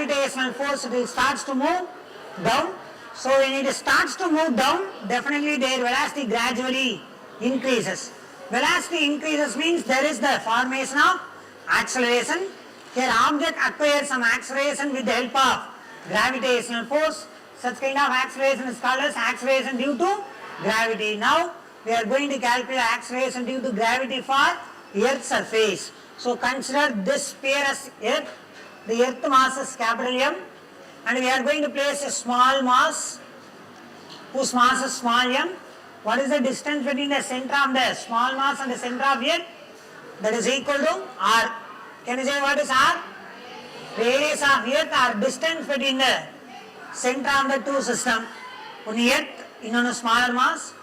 gravitational force, it starts to move down. So when it starts to move down, definitely their velocity gradually increases. Velocity increases means there is the formation of acceleration. Here object acquires some acceleration with the help of gravitational force. Such kind of acceleration is called as acceleration due to gravity. Now we are going to calculate acceleration due to gravity for Earth's surface. So consider this sphere as Earth. The Earth mass is capital M, and we are going to place a small mass whose mass is small m. What is the distance between the center of the small mass and the center of Earth? That is equal to R. Can you say what is R? Radius of Earth or distance between the center of the two system. On Earth, in smaller mass,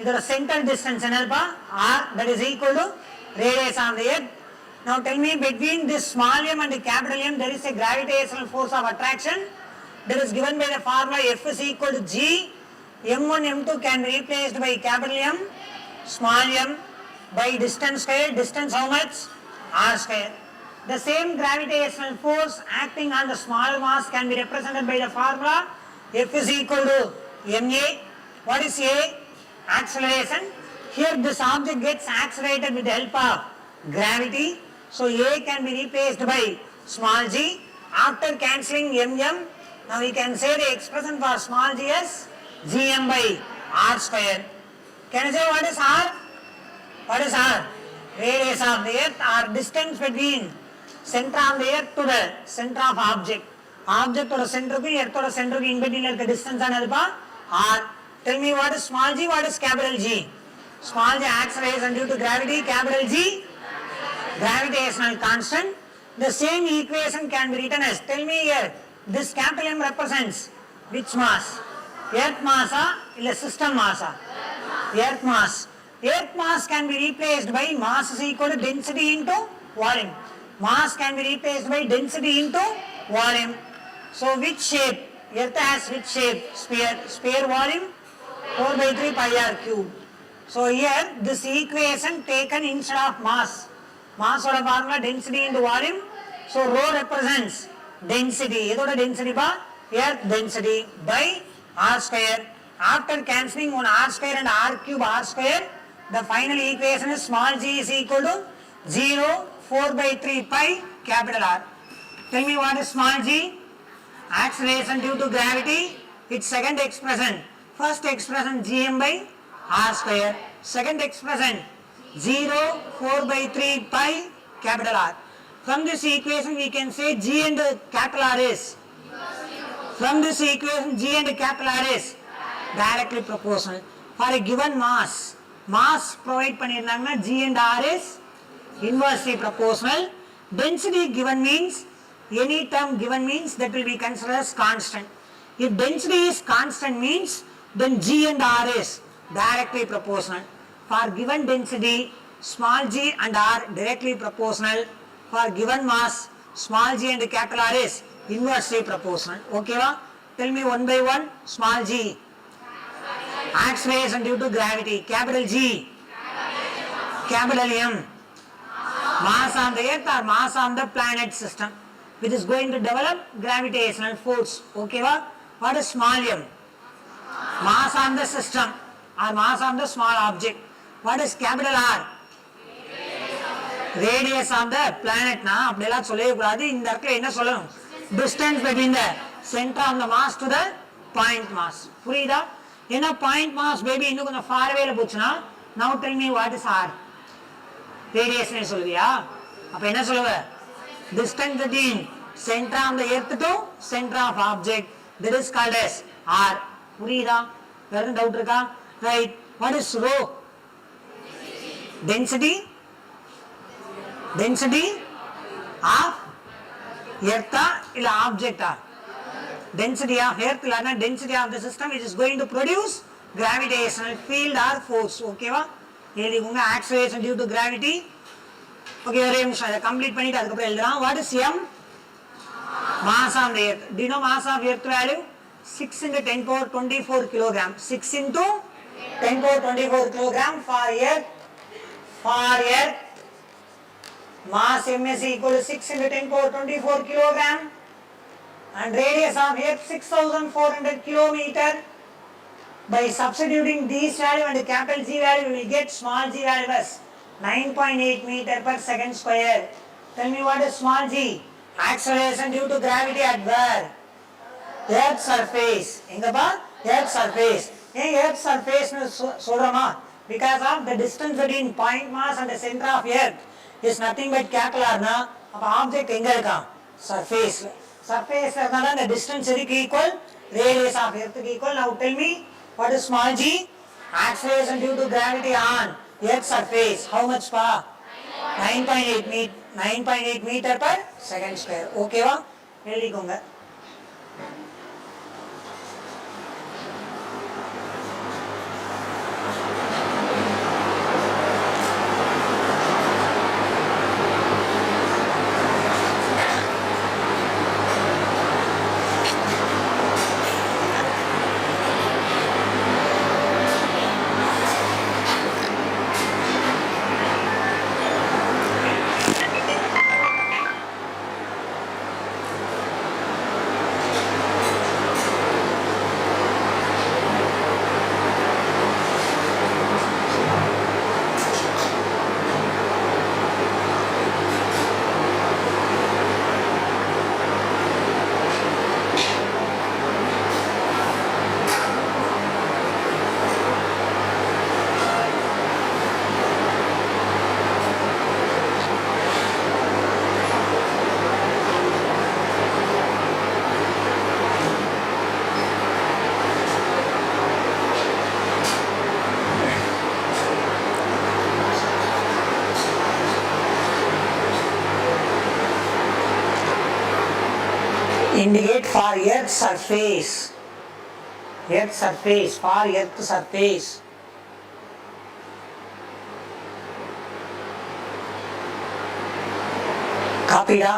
the center distance R, that is equal to radius of the Earth. Now tell me, between this small m and the capital M, there is a gravitational force of attraction that is given by the formula F is equal to G. M1, M2 can be replaced by capital M, small m, by distance square. Distance how much? R square. The same gravitational force acting on the small mass can be represented by the formula F is equal to ma. What is A? Acceleration. Here this object gets accelerated with the help of gravity. So A can be replaced by small g. After cancelling mm, now we can say the expression for small g as gm by r square. Can you say what is r? What is r? Radius of the Earth or distance between center of the Earth to the center of object. Object to the center to Earth to the center in between the distance and r. Tell me what is small g, what is capital G? Small g acceleration due to gravity, capital G gravitational constant. The same equation can be written as, tell me here, this capital M represents which mass? Earth mass or system mass? Earth mass. Earth mass can be replaced by mass is equal to density into volume. Mass can be replaced by density into volume. So which shape? Earth has which shape? Sphere. Sphere volume 4 by 3 pi r cube. So here this equation taken instead of mass. Mass or formula density into volume. So rho represents density. What is density? Earth density by r square. After cancelling on r square and r cube r square, the final equation is small g is equal to 0, 4 by 3 pi capital R. Tell me what is small g? Acceleration due to gravity. Its second expression. First expression gm by r square. Second expression 0, 4 by 3 pi capital R. From this equation we can say G and capital R is. From this equation G and capital R is directly proportional. For a given mass, mass provide panniranga G and R is inversely proportional. Density given means, any term given means that will be considered as constant. If density is constant means, then G and R is directly proportional. For given density, small g and r directly proportional. For given mass, small g and capital R is inversely proportional. Okay va? Tell me one by one. Small g, acceleration due to gravity. Capital G, capital M, mass on the Earth or mass on the planet system, which is going to develop gravitational force. Okay va? What is small m? Mass on the system or mass on the small object. What is capital R? Radius of the planet. Na அப்படிலாம் சொல்லவே கூடாது. இந்த இடத்துல என்ன சொல்லணும்? Distance between the center of the mass to the point mass. புரியுதா? ஏன்னா point mass baby இன்னும் கொஞ்சம் far awayல போச்சுனா, now tell me what is R? Radius னே சொல்லுவியா? அப்ப என்ன சொல்லுவ? Distance between center of the earth to center of object, that is called as R. புரியுதா? வேற டவுட் இருக்கா? Right. What is rho? Density? Density of earth or object? Density of earth or density of the system which is going to produce gravitational field or force. Okay va? எழுதிக்கோங்க. Acceleration due to gravity. Okay, ஒரே நிமிஷம் இதை complete பண்ணிட்டு அதுக்கப்புறம் எழுதலாம். What is m? Mass of the earth. Do you know mass of earth value? 6 into 10 power 24 kilogram. 6 into 10 power 24 kilogram for earth. For earth, mass m is equal to 6 into 10 power 24 kilogram. and radius of earth 6400 kilometer. By substituting this value and capital G value, we will get small g value as 9.8 meter per second square. Tell me what is small g? Acceleration due to gravity at where? Earth surface. Engappa? Earth surface. Earth surface solrama because of the distance between point mass and the center of earth is nothing but capital R na. Appa object enga irukka? Surface. Surface irundha the distance equal radius of earth equal. Now tell me what is small g? Acceleration due to gravity on earth surface. How much pa? 9.8 meter per second square. Okay va? எழுதிக்கோங்க. Indicate for earth surface. Earth surface, for earth surface. Copy da.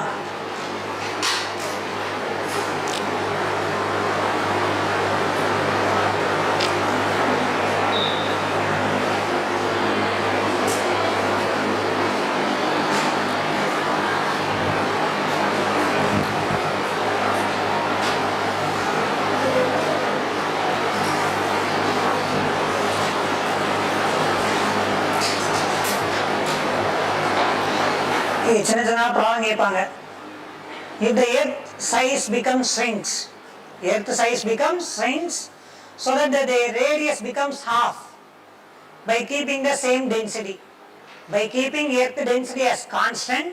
சின்ன சின்ன problem கேட்பாங்க. If the earth size becomes shrinks, so that the radius becomes half by keeping the same density. By keeping earth density as constant,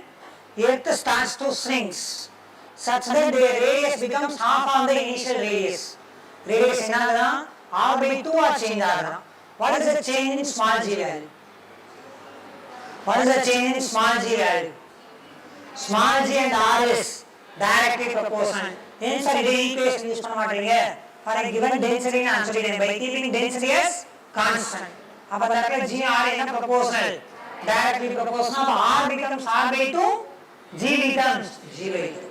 earth starts to shrink such that the radius becomes half of the initial radius. Radius ennaagudana r by 2 ah change agudana. What is the change in small g value? What is the change in small g value? Small g and r is directly proportional. Hence the equation use பண்ண மாட்டீங்க. For a given density நான் சொல்லிட்டேன். By keeping density as constant. அப்ப தரக்க g r என்ன proportional? Directly proportional. r becomes r by 2, g becomes g by 2.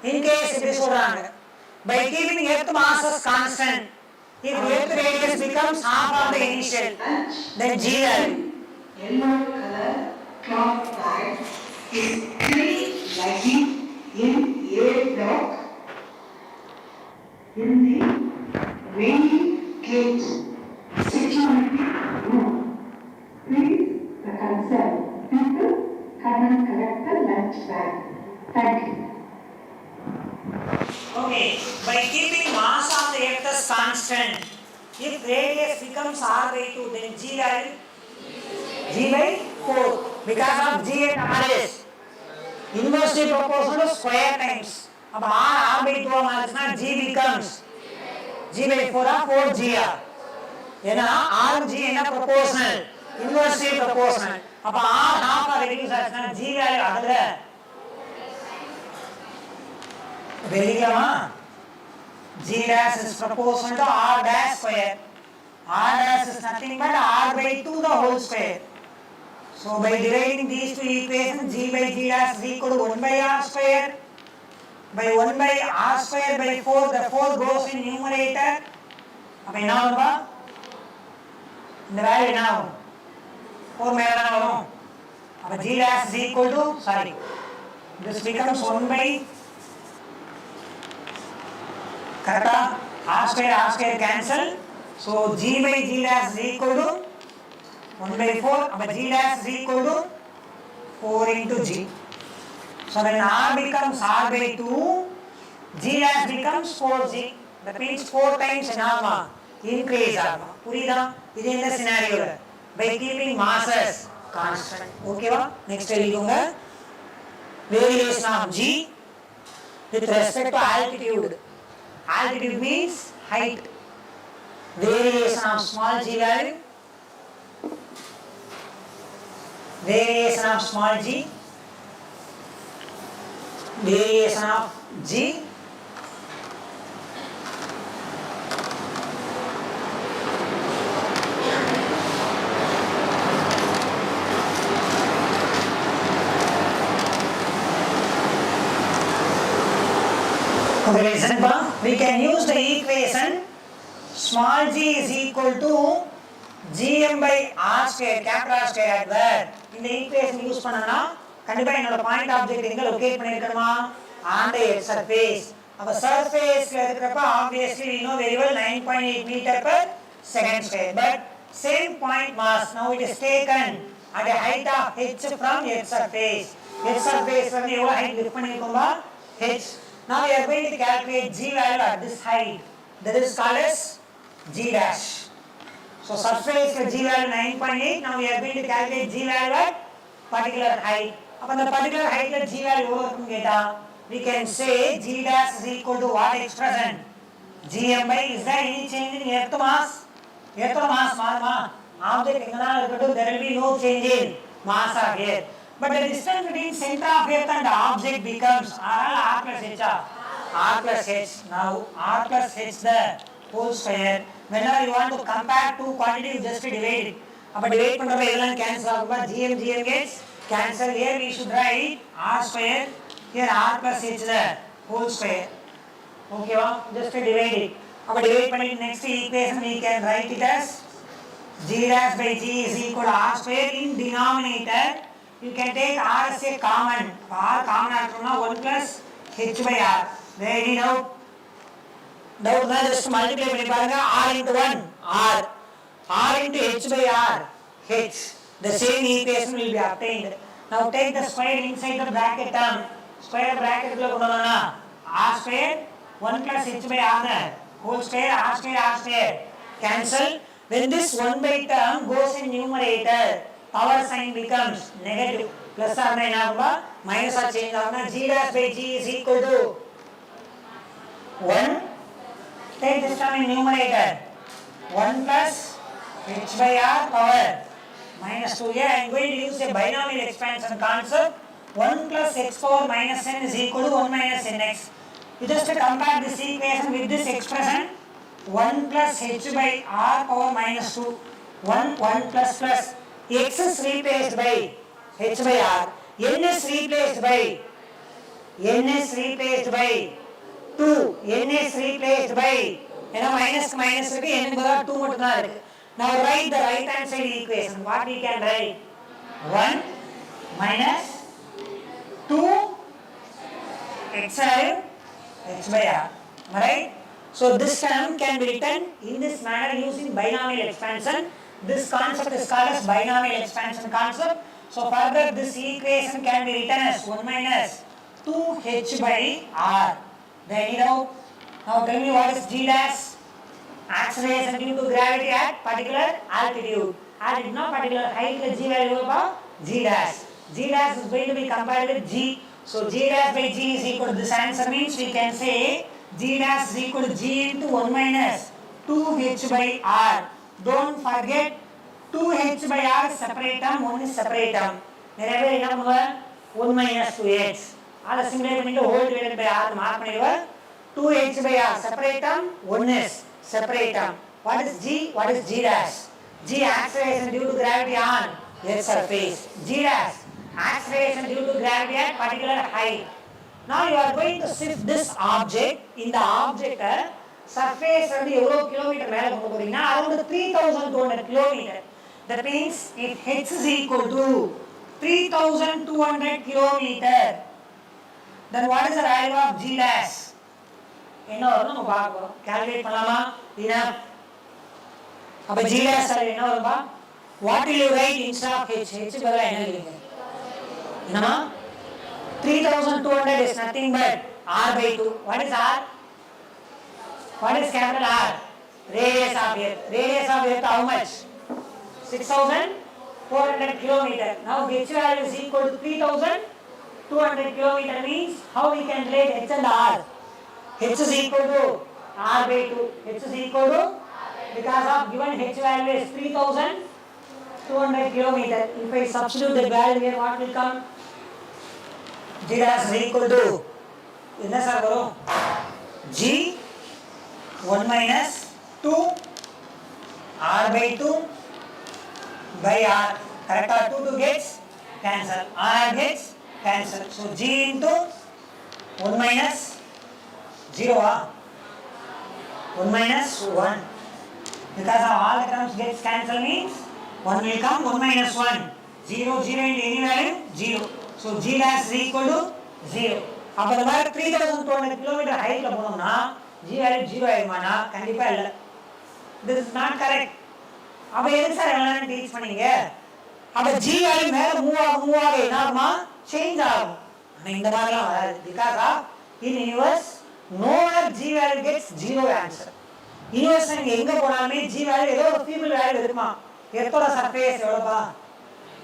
In case இப்படி சொல்றாங்க. By keeping earth mass as constant, if earth radius becomes half of the initial, then g value. Yellow color cloth bag is still lying in a dock in the main gate security room. Please, the concerned people come and collect the lunch bag. Thank you. Okay, by keeping mass of the earth as constant, if radius becomes r by 2, then g value g by 4 because of g and r is inversely proportional to square times. अब r by 2 मारना g becomes g by 4 or 4g r. ஏன்னா r g என்ன proportional inversely proportional. अब r half or reduce ஆச்சுனா g value அதுல வெளியிலமா g dash is proportional to r dash square. R dash is nothing but r by 2 the whole square. So by dividing these two equations, g by g dash is equal to 1 by r square. By 1 by r square by 4, the 4 goes in numerator. அப்ப என்ன வரும்பா? இந்த value என்ன ஆகும்? 4 மேல தான வரும். அப்ப g dash is equal to, sorry, this becomes 1 by Correct? R square cancel. So G by G dash is equal to 1 by 4. But G dash is equal to 4 into G. So when R becomes R by 2, G dash becomes 4G. That means 4 times increase. Purida? This is the scenario. By keeping masses constant. Okay va? Next variation of G with respect to altitude. Altitude means height. Variation of small g value. Variation of small g. Variation of g. Okay, listen, we can use the equation small g is equal to gm by r square, capital R square at where? In the equation use பண்ணனா கண்டிப்பா என்னோட point object எங்க locate பண்ணிருக்கணுமா? On the surface. Our surface ல இருக்கிறப்ப obviously we know very well 9.8 meter per second square. But same point mass now it is taken at a height of h from h surface. H surface வந்து எவ்வளவு height lift பண்ணிருக்கோம்பா? h. Now we are going to calculate g value at this height. That is called as g dash. So surface g value 9.8. Now we are going to calculate g value at particular height. Upon the particular height at g value over we can say g dash is equal to what expression? Gm by, is there any change in earth mass? Earth mass marma. Object there will be no change in mass of earth. But the distance between center of earth and object becomes R plus H. R plus H. Now R plus H the whole square. Whenever you want to compare two quantities, you just divide it. But divide பண்ணறப்ப cancel GM gets cancel. Here we should write R square. Here R plus H the whole square. Okay va? Just divide it. But divide பண்ணி next equation we can write it as G dash by G is equal to R square in denominator. You can take R as a common. R common ஆக்கணும்னா 1 plus H by R. There any doubt? Doubt na just multiply பண்ணி பாருங்க. R into 1 R. R into H by R H. The same equation will be obtained. Now take the square inside the bracket term. Square bracket குள்ள கொண்டு வரணும்னா R square 1 plus H by R whole square R square cancel. When this 1 by term goes in numerator, power sign becomes negative. Plus or minus or change g dash by g is equal to 1. Take this term in numerator. 1 plus h by r power minus 2. Here I am going to use a binomial expansion concept. 1 plus x power minus n is equal to 1 minus nx. You just compare this equation with this expression. 1 plus h by r power minus 2. 1 plus x is replaced by h by r. N is replaced by 2. N is replaced by minus இருக்கு n க்கு 2 மட்டும் தான் இருக்கு. Now write the right hand side equation. What we can write? 1 minus 2 x h by r. Right? So this term can be written in this manner using binomial expansion. This concept is called as binomial expansion concept. So further this equation can be written as 1 minus 2h by r. Then now tell me what is g dash? Acceleration due to gravity at particular altitude. Altitude not particular height g value g dash. G dash is going to be compared with g. So g dash by g is equal to this answer means we can say g dash is equal to g into 1 minus 2h by r. Don't forget 2h by r is separate term, 1 is separate term. நிறைய பேர் என்ன பண்ணுவாங்க 1 minus 2h அதை சிம்பிளை பண்ணிட்டு whole divided by r mark பண்ணிடுவாங்க. 2h by r separate term, 1 is separate term. What is g? What is g dash? G acceleration due to gravity on earth surface. G dash acceleration due to gravity at particular height. Now you are going to shift this object in the object surface வந்து எவ்வளவு kilometre மேல கொண்டு போறீங்கன்னா around 3200 kilometre. That means if h is equal to 3200 kilometer, then what is the value of g dash? என்ன வரும் நம்ம பார்க்க போறோம். கால்குலேட் பண்ணலாமா? enough. அப்ப g dash என்ன வரும்பா? What will you write instead of h? h பதிலா என்ன எழுதுங்க? என்னமா? 3200 is nothing but r by 2. What is r? What is capital R? Radius of earth. Radius of earth how much? 6400 kilometer. Now h value is equal to 3200 kilometer means how we can relate h and r? H is equal to r by 2. H is equal to, because of given h value is 3200 kilometer. If I substitute the value here, what will come? G dash is equal to என்ன sir வரும்? G 1 minus 2 r by 2 by r. Correct? 2 gets cancel. R gets cancel. So G into 1 minus 0. 1 minus 1. Because of all the terms gets cancel means 1 will come, 1 minus 1. 0, 0 into any value, 0. So G dash is equal to 0. அப்ப இந்த மாதிரி 3200 kilometre ஹைட்ல போனோம்னா G value 0 ஆயிடுமானா? கண்டிப்பா இல்ல. This is not correct. அப்ப எதுக்கு sir எல்லாம் teach பண்ணீங்க? அப்ப G value மேல மூவ் ஆக என்ன ஆகுமா? சேஞ்ச் ஆகும். ஆனா இந்த மாதிரிலாம் வராது. Because of in universe nowhere G value gets 0 answer. Universe எங்க போனாலுமே G value ஏதோ ஒரு ஃபீபிள் வேல்யூ இருக்குமா? எர்த்தோட சர்ஃபேஸ் எவ்வளவுப்பா?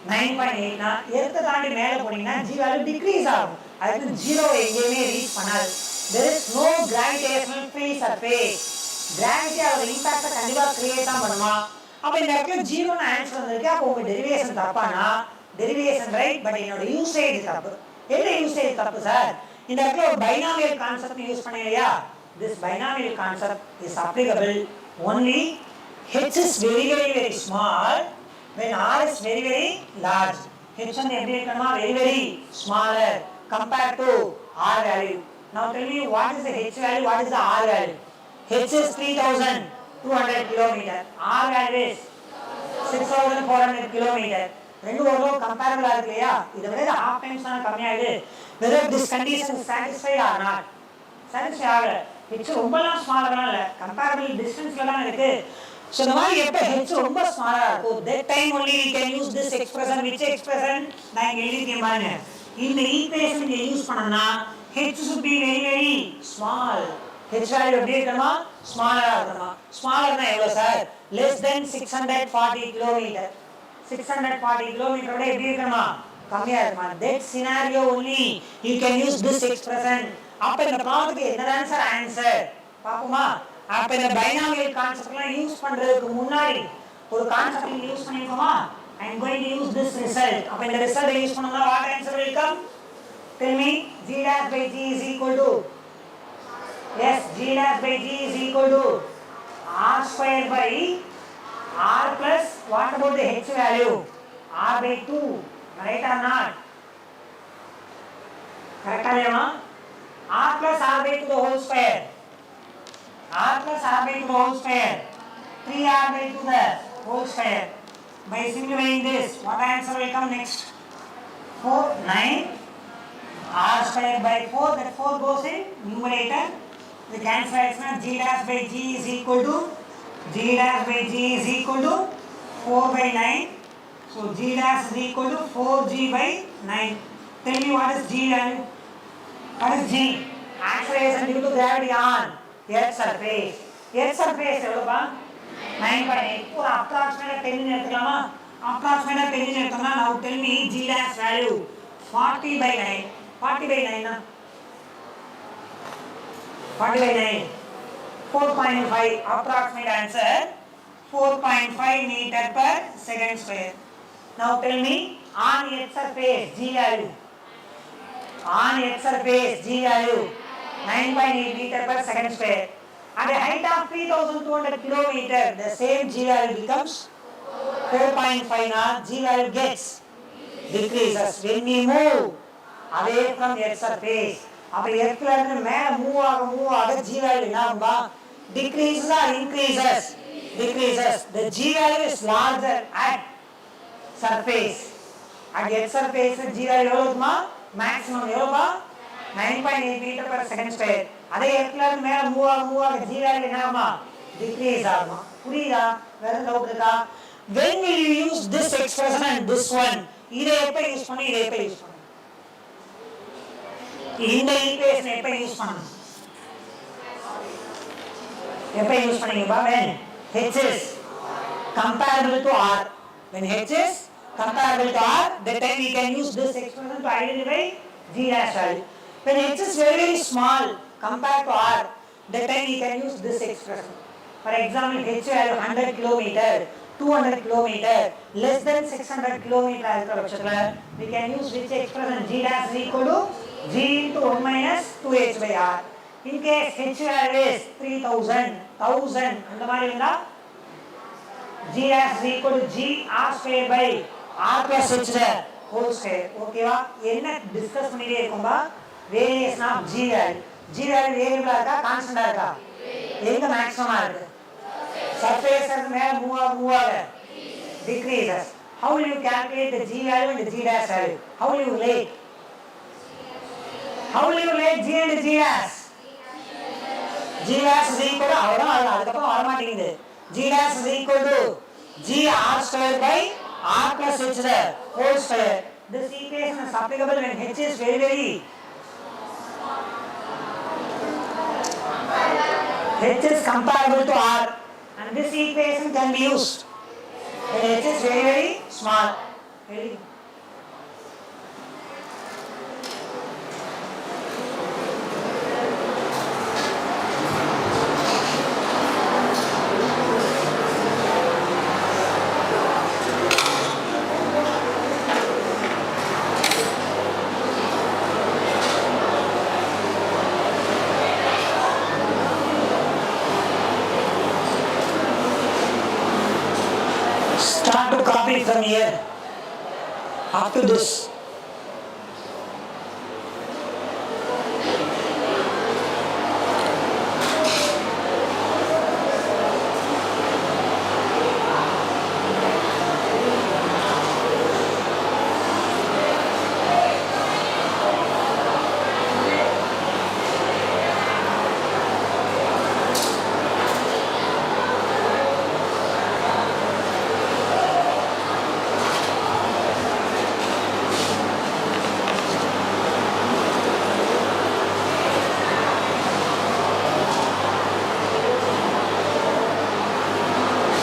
9.8 னா எர்த்த தாண்டி மேல போனீங்கன்னா G value டிக்ரீஸ் ஆகும். அதுக்கு 0 எங்கேயுமே ரீச் பண்ணாது. There is no gravitational free surface. Gravity அதோட இம்பாக்ட் கண்டிப்பா கிரியேட் தான் பண்ணுமா? அப்ப இந்த இடத்துல 0 ன்னு ஆன்சர் வந்திருக்கு. அப்ப உங்க டெரிவேஷன் தப்பானா? டெரிவேஷன் ரைட், பட் என்னோட யூசேஜ் தப்பு. என்ன யூசேஜ் தப்பு சார்? இந்த இடத்துல ஒரு பைனாமியல் கான்செப்ட் யூஸ் பண்ணலையா? This binomial concept is applicable only h is very small when r is very large. h and எப்படி இருக்கணுமா? very smaller compared to r value. Now tell me what is the h value, what is the r value? h is 3200 kilometer, r value is 6400 kilometer. ரெண்டு ஓரளவு கம்பேரபிளா இருக்கு இல்லையா? இதை விட half times தான் கம்மியாகுது. Whether this condition is satisfied or not? Satisfy ஆகல. h ரொம்பலாம் ஸ்மாலரா இல்ல, கம்பேரபிள் டிஸ்டன்ஸ்ல தான் இருக்கு. சோ இந்த மாதிரி எப்ப h ரொம்ப ஸ்மாலரா இருக்கும், that time only we can use this expression. Which expression? நான் இங்க எழுதிட்டேன் பாருங்க. இந்த ஈக்குவேஷன் இங்க யூஸ் பண்ணனா h should be very small. h value எப்படி இருக்கணுமா? ஸ்மாலரா இருக்கணுமா? ஸ்மாலர்னா எவ்வளவு sir? less than 640 km. 640 km விட எப்படி இருக்கணுமா? கம்மியா இருக்கணுமா? that scenario only you can use this expression. அப்ப இந்த ப்ராப்ளத்துக்கு என்னதான் சார் ஆன்சர் பாப்போமா? அப்ப இந்த பைனாமியல் கான்செப்ட்லாம் யூஸ் பண்றதுக்கு முன்னாடி ஒரு கான்செப்ட் யூஸ் பண்ணிருக்கோமா? I am going to use this result. அப்ப இந்த ரிசல்ட் யூஸ் பண்ணா what answer will come? Tell me. G dash by G is equal to, yes, G dash by G is equal to r square by r plus what about the h value? R by 2. Right or not? Correct ஆ? r plus r by 2 the whole square. r plus r by 2 the whole square. 3r by 2 the whole square. By simplifying this, what answer will come next? 4, 9. r square by 4, that 4 goes in numerator. The cancellation g dash by g is equal to, g dash by g is equal to 4 by 9. So g dash is equal to 4g by 9. Tell me what is g value? What is g? Acceleration due to gravity on earth surface. Earth surface எவ்வளவுப்பா? 9.8. ஒரு approximate 10 ன்னு எடுத்துக்கலாமா? Approximate 10 ன்னு எடுத்தோம்னா now tell me g dash value 40 by 9. 40 by 9 னா 40 by 9 4.5. approximate answer 4.5 meter per second square. Now tell me on earth surface g value. On earth surface g value 9.8 meter per second square. At a height of 3200 kilometer, the same g value becomes 4.5. Now g value gets decreases when we move away from earth surface. அப்ப எர்த்ல இருந்து மேல move ஆக g value என்ன ஆகும்பா? decreases or increases? Decreases. The g value is larger at surface. At earth surface g value எவ்வளவுமா? maximum எவ்வளவுமா? 9.8 meter per second square. அதே இடத்துல இருந்து மேல move ஆக ஜி வேல்யூ என்ன ஆகுமா டிக்ரீஸ் ஆகுமா புரியுதா வேற டவுட் இருக்கா when will you use this expression and this one இதை எப்ப யூஸ் பண்ணி இதை எப்ப யூஸ் பண்ணணும் இந்த ஈக்குவேஷன் எப்ப யூஸ் பண்ணணும் எப்ப use பண்ணீங்கப்பா when h is comparable to r when h is comparable to r that time we can use this expression to identify g dash value when h is very very small compared to r that time we can use this expression for example h value 100 kilometer 200 kilometer less than 600 kilometer இருக்கிற பட்சத்துல we can use which expression g dash is equal to g into 1 minus 2h by r in case h value is 3000 1000 அந்த மாதிரி இருந்தா g dash is equal to g r square by r plus h whole square ஓகேவா என்ன discuss பண்ணிட்டே இருக்கோம்பா variation of g value g value வேரியபிளா இருக்கா கான்ஸ்டன்டா இருக்கா எங்க மேக்ஸிமமா இருக்கு surface and மேல மூவ் ஆக decreases how will you calculate the g value and the g dash value how will you relate g and g dash g dash is equal to அவ்வளவுதான் அதுக்கப்புறம் வர மாட்டேங்குது g dash is equal to g r square by r plus h whole square this equation is applicable when h is very very h is comparable to r and this equation can be used when h is very very small very start to copy from here up to this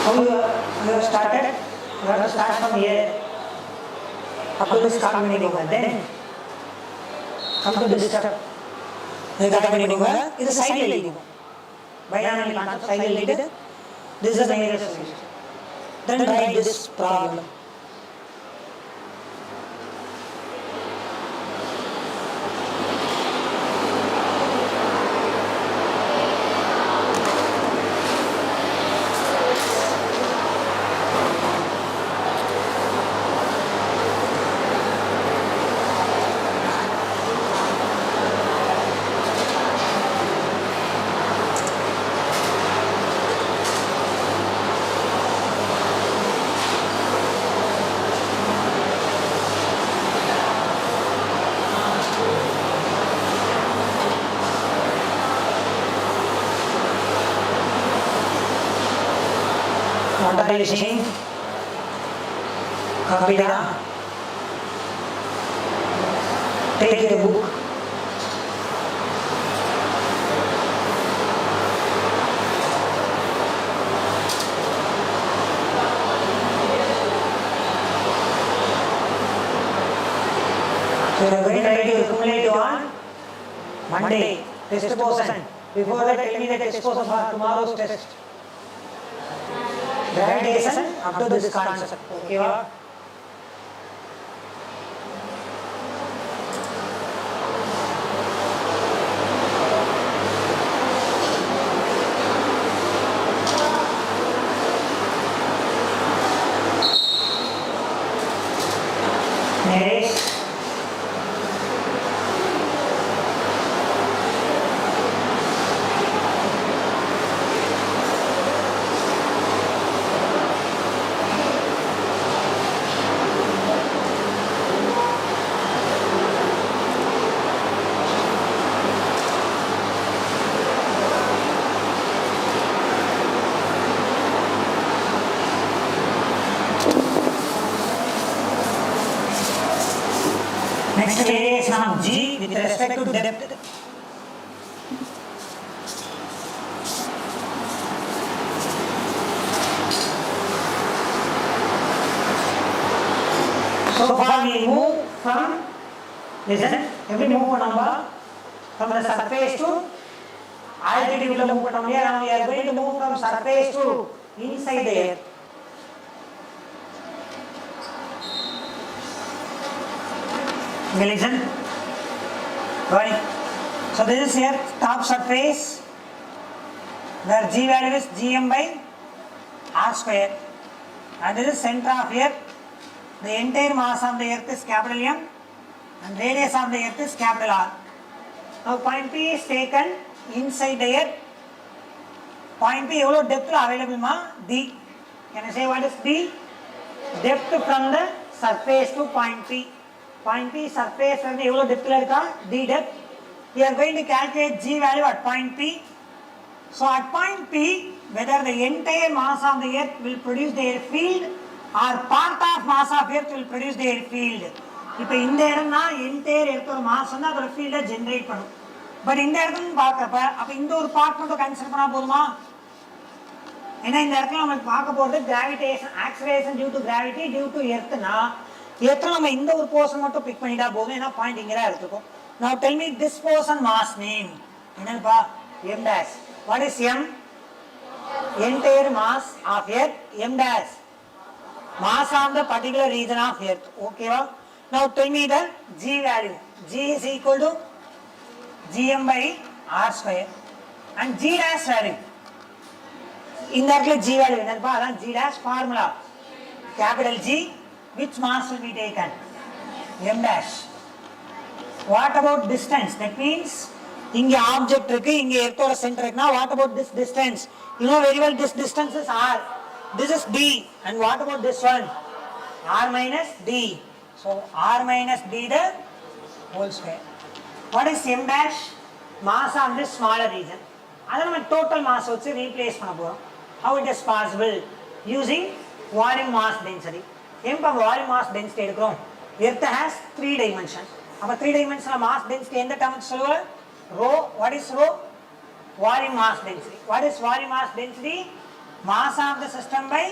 how you have started you have to start from here up to this start பண்ணிடுங்க then come to this step இது cut பண்ணிடுங்க இது சைடுல எழுதிடுங்க binomial concept side எழுதிட்டு this is the major solution then write this problem what are you saying copy down take the book so you are going to write your cumulative on Monday test portion before that tell me the test portion for tomorrow's test gravitation up to this concept okay va next Next variation of G with respect to depth. So far we move from, listen, every move from the surface to altitude move. Now we are going to move from surface to inside the earth. Okay, listen. Right. So this is here top surface where G value is Gm by R square, and this is center of earth. The entire mass of the earth is capital M and radius of the earth is capital R. Now point P is taken inside the earth. Point P evo depth available ma? D. Can I say what is D? Depth from the surface to point P. Point P surface and evo depth la D depth. We are going to calculate G value at point P. So at point P, whether the entire mass of the earth will produce the air field or part of mass of earth will produce the air field. இப்போ இந்த இடம்னா entire எர்த்தோட mass வந்து அதோட ஃபீல்டை generate பண்ணும். But இந்த இடத்துல பார்க்குறப்ப அப்போ இந்த ஒரு பார்ட் மட்டும் கன்சிடர் பண்ணால் போதுமா? ஏன்னா இந்த இடத்துல நம்மளுக்கு பார்க்க போகிறது gravitation acceleration due to gravity due to எர்த்னா எர்த்தில் நம்ம இந்த ஒரு போர்ஷன் மட்டும் பிக் பண்ணிட்டா போதும். ஏன்னா பாயிண்ட் இங்கே தான் எடுத்துக்கும். Now tell me this portion mass name. என்னப்பா? M dash. What is M? Entire mass of earth. M dash. Mass of the particular region of earth. Okay va? Now tell me the G value. G is equal to Gm by R square. And G dash value. இந்த இடத்துல G value என்னப்பா? அதான் G dash formula. Capital G. Which mass will be taken? M dash. What about distance? That means இங்க object இருக்கு, இங்க எர்த்தோட centre இருக்குனா what about this distance? You know very well this distance is R. This is D. And what about this one? R minus D. So R minus D the whole square. What is M dash? Mass of this smaller region. அதை நம்ம total mass வச்சு replace பண்ண போறோம். How it is possible? Using volume mass density. எப்ப volume mass density எடுக்கிறோம்? Earth has 3 dimensions. அப்ப 3 dimensional mass density எந்த term சொல்லுவ? Rho. What is rho? Volume mass density. What is volume mass density? Mass of the system by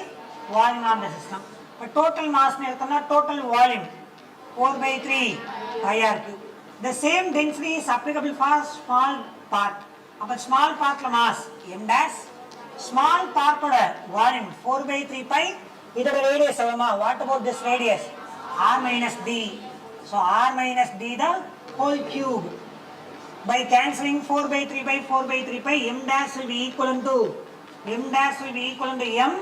volume of the system. But total mass எடுத்தோம்னா total volume 4/3 pi r cube. The same density is applicable for small part. அப்ப small partல mass m dash, small part ஓட volume 4/3 pi. இதோட radius எவ்வளவுமா? What about this radius? R minus d. So R minus d the whole cube. By cancelling 4/3 by 4/3 pi, m dash will be equivalent to m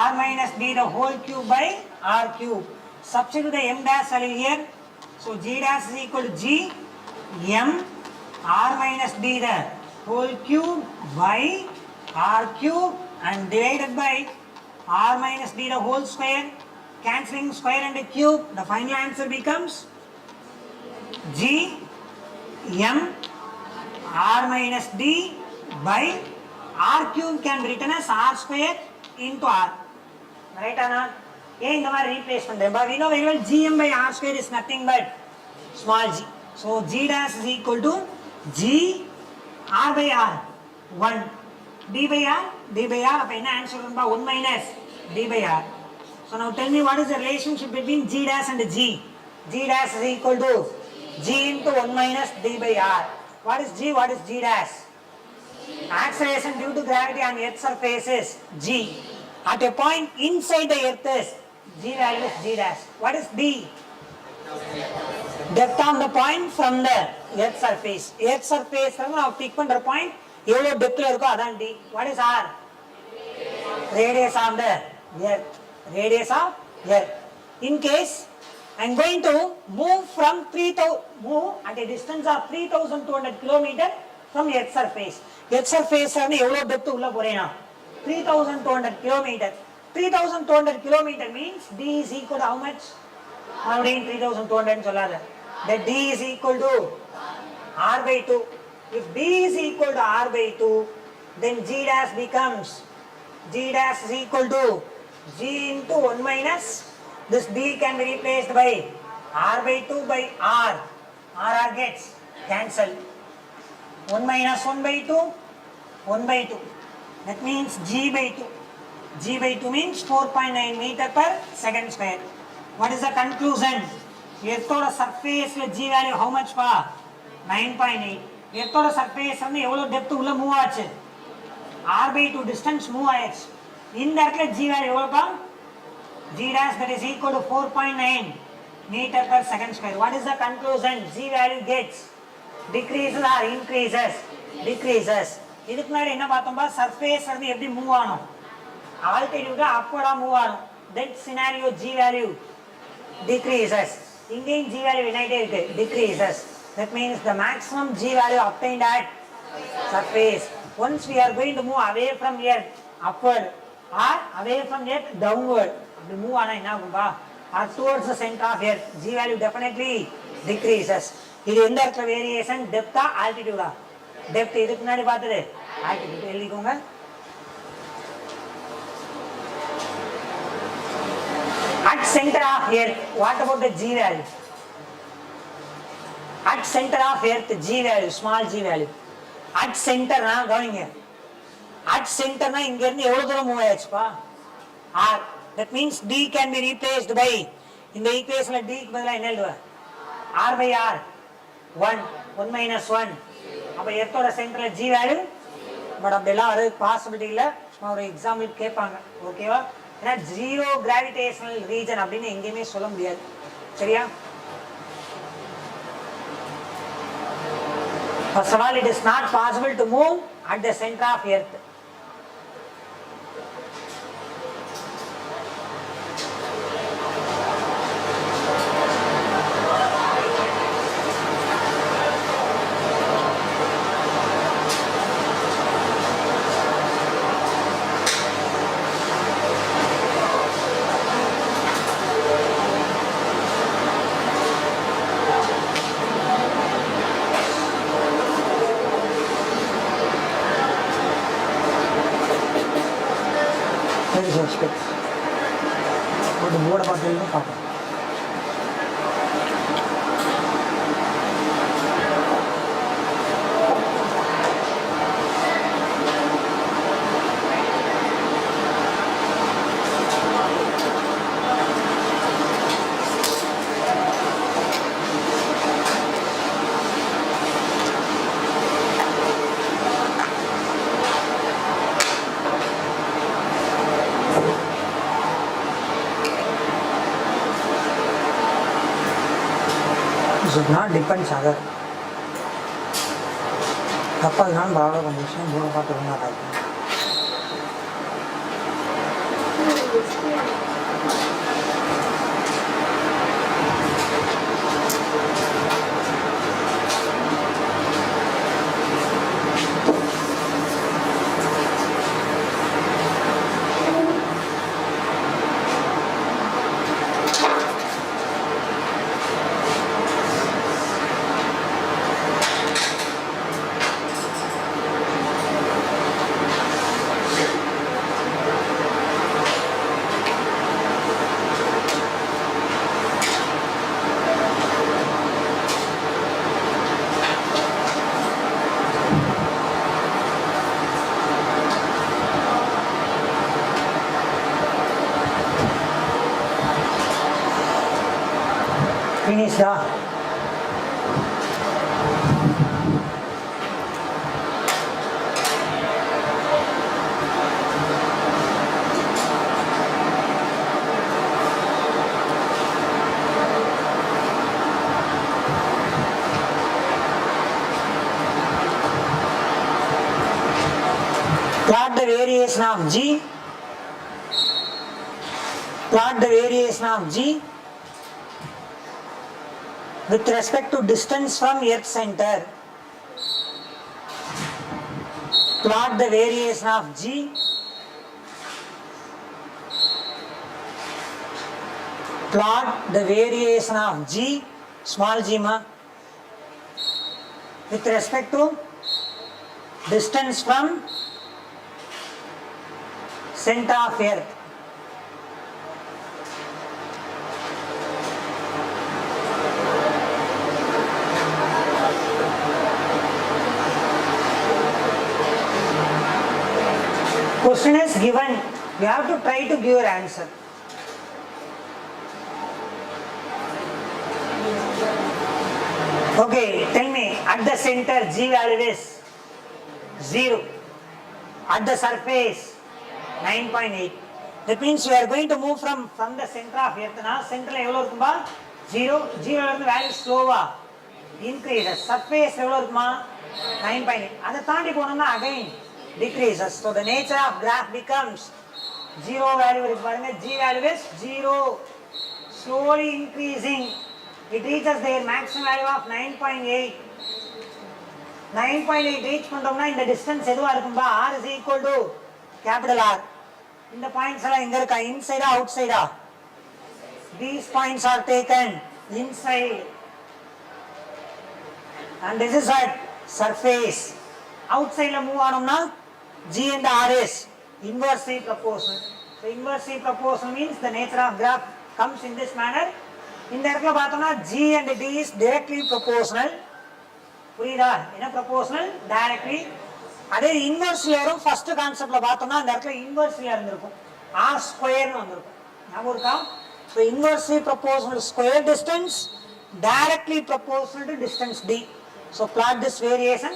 R minus d the whole cube by R cube. Substitute the m dash value here. So G dash is equal to G m R minus d the whole cube by R cube and divided by R minus d the whole square. Cancelling square and cube, the final answer becomes G m R minus d by R cube can be written as R square into R. Right or not? ஏன் இந்த மாதிரி replace பண்றேன்? But we know very well Gm by R square is nothing but small g. So G dash is equal to G R by R 1 d by R அப்ப என்ன answer வரும்பா? 1 minus d by R. So now tell me what is the relationship between G dash and G? G dash is equal to G into 1 minus d by R. What is G? What is G dash? Acceleration due to gravity on earth surface is G. At a point inside the earth is G value is G dash. What is D? Depth on the point from the earth surface. Earth surface நான் pick பண்ற point எவ்வளவு depthல இருக்கோ அதான் D. What is R? Radius of the earth. Radius of earth. In case I am going to move at a distance of 3200 km from earth surface. Earth surface எவ்வளவு depth உள்ள போறேனா? 3200 km. 3200 km means D is equal to how much? மறுபடியும் 3200 சொல்லாத. That D is equal to R by 2. If D is equal to R by 2, then G dash becomes G dash is equal to G into 1 minus this D can be replaced by r by 2 by r, r gets cancelled. 1 minus 1 by 2, 1 by 2. That means g by 2. G by 2 means 4.9 meter per second square. What is the conclusion? Earth surface g value how much pa? 9.8. Earth surface வந்து எவ்வளவு depth உள்ள move ஆச்சு? r by 2 distance move ஆயிடுச்சு. இந்த இடத்துல g value எவ்வளவு பா? G dash that is equal to 4.9 meter per second square. What is the conclusion? G value gets decreases or increases? Decreases. இதுக்கு முன்னாடி என்ன பார்த்தோம்பா? சர்ஃபேஸ் வந்து எப்படி மூவ் ஆகும்? ஆல்டிடியூட் அப்வர்டா மூவ் ஆகும். That scenario G value decreases. இங்கேயும் G value என்னாயிட்டே இருக்கு? Decreases. That means the maximum G value obtained at surface. Once we are going to move away from earth upward or away from earth downward, அப்படி move ஆனா என்ன ஆகும்பா? Or towards the center of earth, G value definitely decreases. இது எந்த இடத்துல variation? டெப்தா ஆல்டிடியூடா? Depth. இதுக்கு முன்னாடி பார்த்தது altitude. எழுதிக்கோங்க. At center of earth, what about the G value? At center of earth, G value, small g value. At center na கவனிங்க. At center na இங்க இருந்து எவ்வளவு தூரம் move ஆயிடுச்சுப்பா? R. That means D can be replaced by, இந்த ஈக்குவேஷன்ல D க்கு பதிலா என்ன எழுதுவ? R by R. 1. 1 minus 1. அப்ப எர்த்தோட சென்டர்ல G வேல்யூ, பட் அப்படிலாம் அது பாசிபிலிட்டி இல்லை. சும்மா ஒரு எக்ஸாம்பிள் கேட்பாங்க. ஓகேவா? ஏன்னா ஜீரோ கிராவிடேஷனல் ரீஜன் அப்படின்னு எங்கேயுமே சொல்ல முடியாது. சரியா? First of all, it is not possible to move at the center of earth. ஒரு போர்டை பார்த்து பார்ப்போம். Should not depends other. தப்பாக நான் ப்ராப்ளம் கண்டிஷன் மூணு பார்த்து ரொம்ப நாள் finished da. Plot the variation of G. Plot the variation of G with respect to distance from earth center. Plot the variation of G plot the variation of G, small g ma, with respect to distance from center of earth. Question is given, you have to try to give your answer. Okay, tell me, at the center G value is 0. At the surface 9.8. That means we are going to move from the center of earth. Now center எவ்வளவு இருக்கும்பா 0. 0 இருந்து value slow-ஆ increases. Surface எவ்வளவு இருக்குமா 9.8. அதை தாண்டி போனோம்னா again decreases. So the nature of graph becomes 0 value இருக்கு பாருங்க. G value is 0. Slowly increasing. It reaches their maximum value of 9.8. 9.8 reach பண்றோம்னா இந்த distance எதுவா இருக்கும்பா r is equal to capital R. இந்த பாயிண்ட்ஸ் எல்லாம் எங்க இருக்கா இன்சைடா அவுட் சைடா these points are taken inside and this is at surface. outside la move ஆனோம்னா G and R is inversely proportional. So inversely proportional means the nature of graph comes in this manner. இந்த இடத்துல பார்த்தோம்னா G and D is directly proportional. புரியுதா என்ன proportional directly. அதே இன்வெர்ஸ்ல வரும் first கான்செப்ட்ல பார்த்தோம்னா அந்த இடத்துல இன்வெர்ஸ்ல இருந்திருக்கும் r ஸ்கொயர் னு வந்திருக்கும் ஞாபகம் இருக்கா. So inversely proportional square distance directly proportional to distance d. So plot this variation.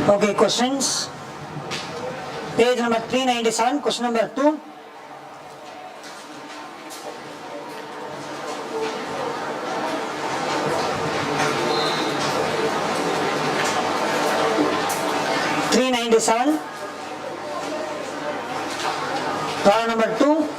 Okay, questions. Page number 397, question number 2. Problem number 2.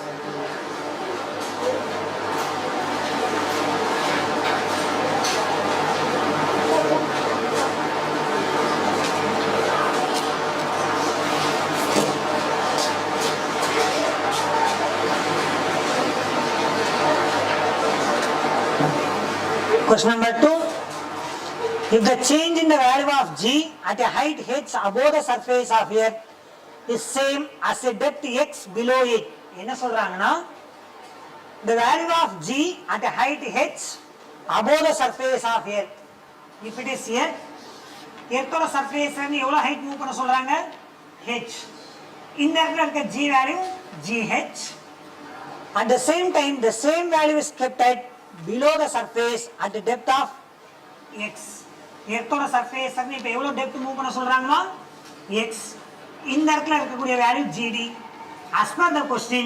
Question number 2. If the change in the value of G at a height h above the surface of earth is same as a depth x below it. என்ன சொல்றாங்கன்னா the value of G at a height h above the surface of earth. If it is here, earthோட surface ல எவ்வளவு height move பண்ண சொல்றாங்க h. இந்த இடத்துல இருக்க G value gh. At the same time, the same value is kept at below the surface at the depth of x. எர்த்தோட surface இப்ப எவ்வளவு டெப்த் மூவ் பண்ண சொல்றாங்கன்னா x. இந்த இடத்துல இருக்கக்கூடிய value gd. as per the question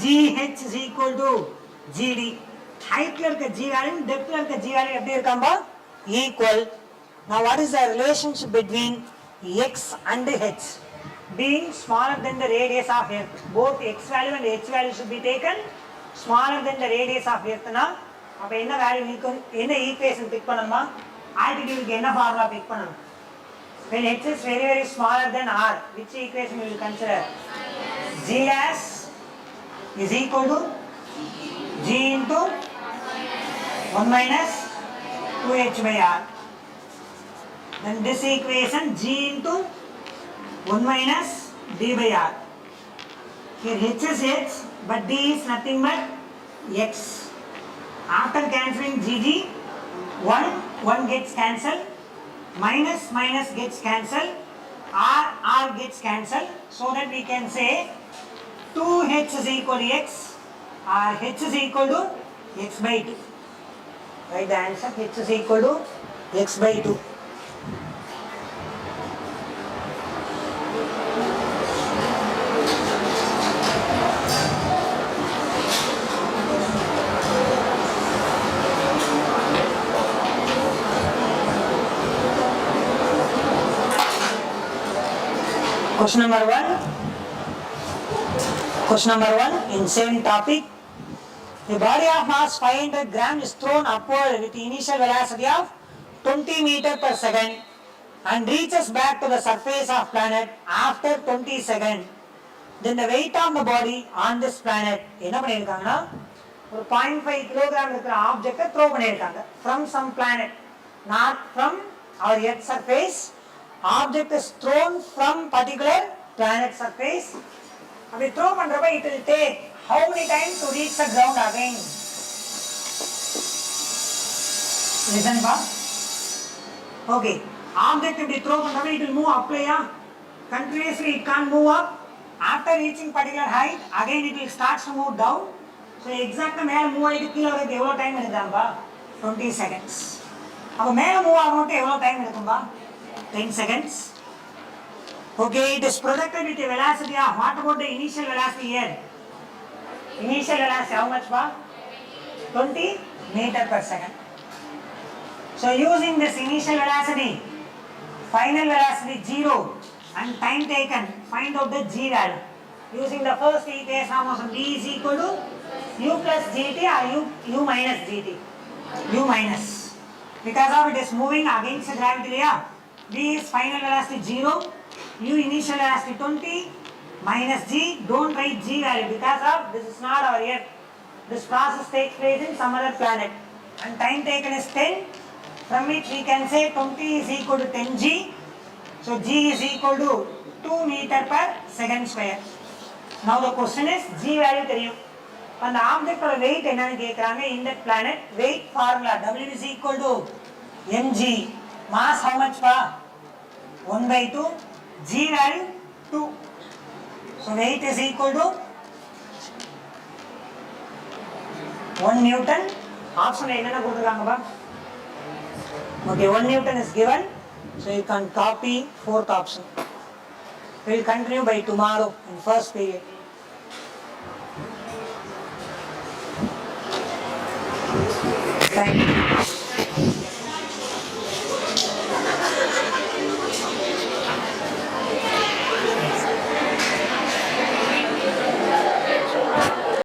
gh is equal to gd. ஹைட்ல இருக்க g value டெப்த்ல இருக்க g வேல்யூ எப்படி இருக்காம்பா equal. now what is the relationship between x and h? being smaller than the radius of earth, both x value and h value should be taken smaller than the radius of earth na. அப்ப என்ன value இருக்கும், என்ன equation big பண்ணணுமா, ஆல்டிடியூட்க்கு என்ன formula big பண்ணணும். when h is very very smaller than r, which equation we will consider? gs is equal to g into 1 minus 2h by r. Then this equation g into 1 minus d by r. Here h is h, but d is nothing but x. After cancelling gg, 1 gets cancelled, minus minus gets cancelled, r gets cancelled, so that we can say 2h is equal to x, or h is equal to x by 2. Write the answer, h is equal to x by 2. Question number 1. Question number 1 in same topic. A body of mass 500 grams is thrown upward with initial velocity of 20 meters per second and reaches back to the surface of planet after 20 seconds. Then the weight of the body on this planet என்ன பண்ணிருக்காங்கன்னா ஒரு 0.5 kilogram இருக்கிற ஆப்ஜெக்ட்டை throw பண்ணிருக்காங்க from some planet, not from our earth surface. Object is thrown from particular planet surface. அப்படி throw பண்றப்ப it will take how many times to reach the ground again? Listen pa. Okay. Object இப்படி throw பண்றப்ப it will move up லையா? Continuously it can't move up. After reaching particular height, again it will start to move down. So exact மேல move ஆயிட்டு கீழ வரதுக்கு எவ்வளவு time எடுக்குதாம்பா? 20 seconds. அப்ப மேல move ஆகணும்னா எவ்வளவு time எடுக்கும்பா? 10 seconds. Okay, it is projected with a velocity of, what about the initial velocity here? Initial velocity how much ba? 20 meter per second. So using this initial velocity, final velocity 0 and time taken, find out the g value. Using the first equation of d is equal to u plus gt or u minus gt. U minus. Because of it is moving against the gravity, yeah. V is final velocity 0, U initial velocity 20, minus G, don't write G value because of this is not our Earth. This process takes place in some other planet. And time taken is 10, from which we can say 20 is equal to 10 G. So G is equal to 2 meter per second square. Now the question is G value தெரியும். அந்த ஆப்ஜெக்டோட weight என்னன்னு கேக்குறாங்க in that planet. Weight formula W is equal to mg. Mass how much pa? 1 by 2. G value 2. So weight is equal to 1 Newton. Option என்னென்ன கொடுத்துருக்காங்க பா? Okay, 1 Newton is given. So you can copy 4th option. We will continue by tomorrow in first period. Thank you.